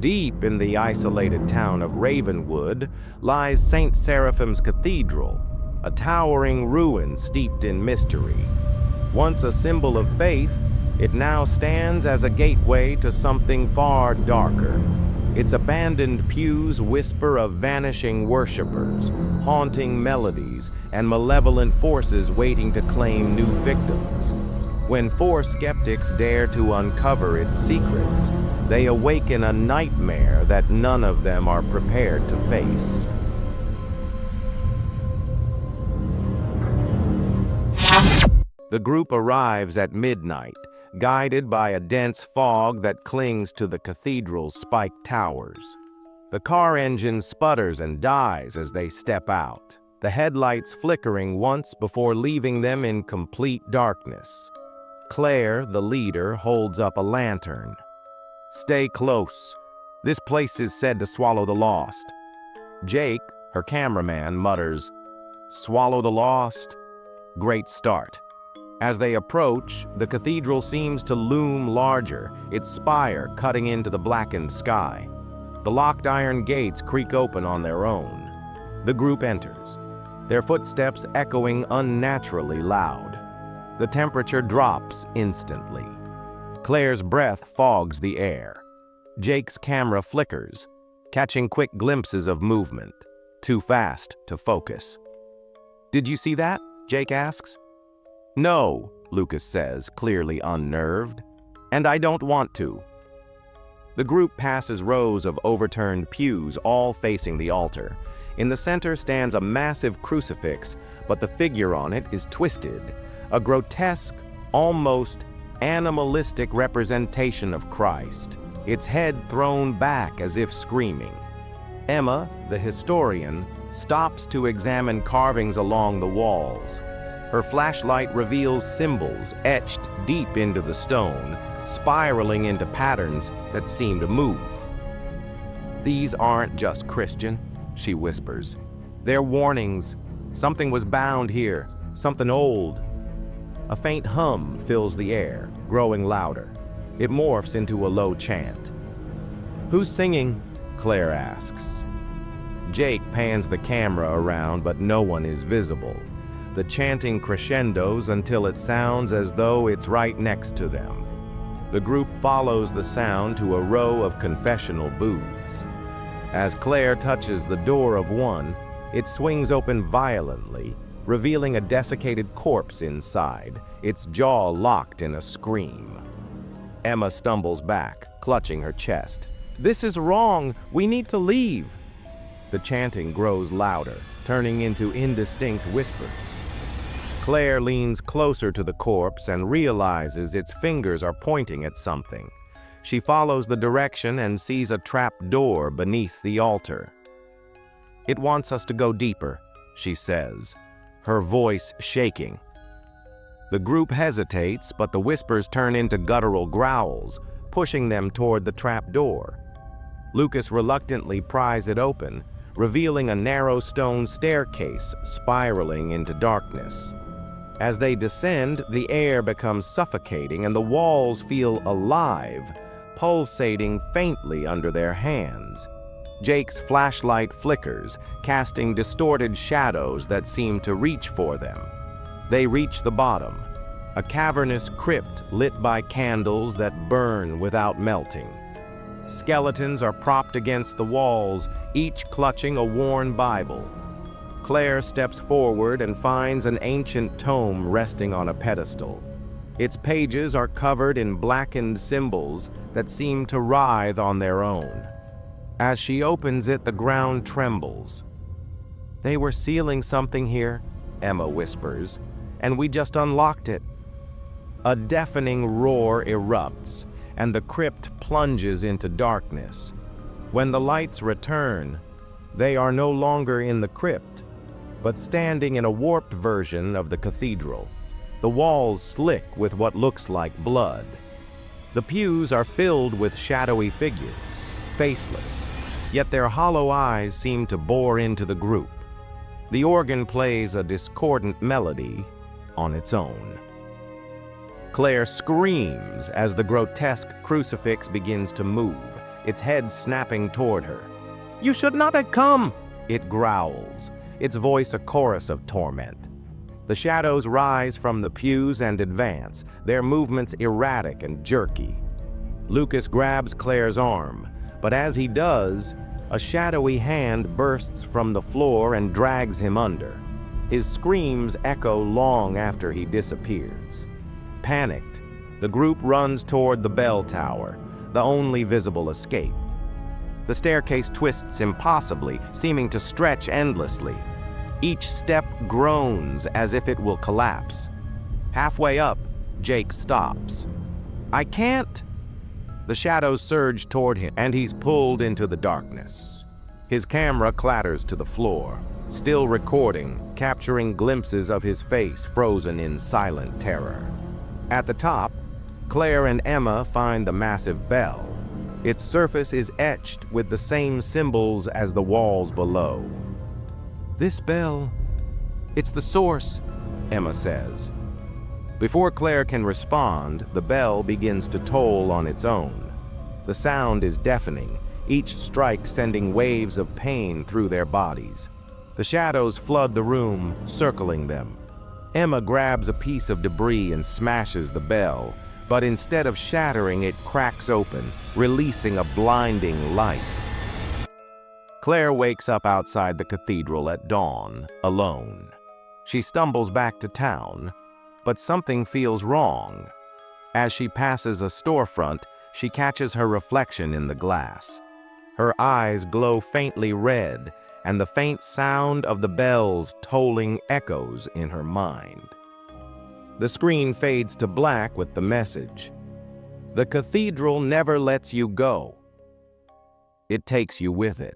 Deep in the isolated town of Ravenwood lies St. Seraphim's Cathedral, a towering ruin steeped in mystery. Once a symbol of faith, it now stands as a gateway to something far darker. Its abandoned pews whisper of vanishing worshippers, haunting melodies, and malevolent forces waiting to claim new victims. When four skeptics dare to uncover its secrets, they awaken a nightmare that none of them are prepared to face. The group arrives at midnight, guided by a dense fog that clings to the cathedral's spiked towers. The car engine sputters and dies as they step out, the headlights flickering once before leaving them in complete darkness. Claire, the leader, holds up a lantern. "Stay close. This place is said to swallow the lost." Jake, her cameraman, mutters, "Swallow the lost? Great start." As they approach, the cathedral seems to loom larger, its spire cutting into the blackened sky. The locked iron gates creak open on their own. The group enters, their footsteps echoing unnaturally loud. The temperature drops instantly. Claire's breath fogs the air. Jake's camera flickers, catching quick glimpses of movement, too fast to focus. "Did you see that?" Jake asks. "No," Lucas says, clearly unnerved. "And I don't want to." The group passes rows of overturned pews, all facing the altar. In the center stands a massive crucifix, but the figure on it is twisted, a grotesque, almost animalistic representation of Christ, its head thrown back as if screaming. Emma, the historian, stops to examine carvings along the walls. Her flashlight reveals symbols etched deep into the stone, spiraling into patterns that seem to move. "These aren't just Christian," she whispers. "They're warnings. Something was bound here, something old." A faint hum fills the air, growing louder. It morphs into a low chant. "Who's singing?" Claire asks. Jake pans the camera around, but no one is visible. The chanting crescendos until it sounds as though it's right next to them. The group follows the sound to a row of confessional booths. As Claire touches the door of one, it swings open violently, revealing a desiccated corpse inside, its jaw locked in a scream. Emma stumbles back, clutching her chest. "This is wrong! We need to leave!" The chanting grows louder, turning into indistinct whispers. Claire leans closer to the corpse and realizes its fingers are pointing at something. She follows the direction and sees a trap door beneath the altar. "It wants us to go deeper," she says, her voice shaking. The group hesitates, but the whispers turn into guttural growls, pushing them toward the trap door. Lucas reluctantly pries it open, revealing a narrow stone staircase spiraling into darkness. As they descend, the air becomes suffocating and the walls feel alive, pulsating faintly under their hands. Jake's flashlight flickers, casting distorted shadows that seem to reach for them. They reach the bottom, a cavernous crypt lit by candles that burn without melting. Skeletons are propped against the walls, each clutching a worn Bible. Claire steps forward and finds an ancient tome resting on a pedestal. Its pages are covered in blackened symbols that seem to writhe on their own. As she opens it, the ground trembles. "They were sealing something here," Emma whispers, "and we just unlocked it." A deafening roar erupts, and the crypt plunges into darkness. When the lights return, they are no longer in the crypt, but standing in a warped version of the cathedral. The walls slick with what looks like blood. The pews are filled with shadowy figures, faceless, yet their hollow eyes seem to bore into the group. The organ plays a discordant melody on its own. Claire screams as the grotesque crucifix begins to move, its head snapping toward her. "You should not have come!" it growls, its voice a chorus of torment. The shadows rise from the pews and advance, their movements erratic and jerky. Lucas grabs Claire's arm, but as he does, a shadowy hand bursts from the floor and drags him under. His screams echo long after he disappears. Panicked, the group runs toward the bell tower, the only visible escape. The staircase twists impossibly, seeming to stretch endlessly. Each step groans as if it will collapse. Halfway up, Jake stops. "I can't!" The shadows surge toward him, and he's pulled into the darkness. His camera clatters to the floor, still recording, capturing glimpses of his face frozen in silent terror. At the top, Claire and Emma find the massive bell. Its surface is etched with the same symbols as the walls below. "This bell, it's the source," Emma says. Before Claire can respond, the bell begins to toll on its own. The sound is deafening, each strike sending waves of pain through their bodies. The shadows flood the room, circling them. Emma grabs a piece of debris and smashes the bell, but instead of shattering, it cracks open, releasing a blinding light. Claire wakes up outside the cathedral at dawn, alone. She stumbles back to town, but something feels wrong. As she passes a storefront, she catches her reflection in the glass. Her eyes glow faintly red, and the faint sound of the bells tolling echoes in her mind. The screen fades to black with the message, "The cathedral never lets you go. It takes you with it."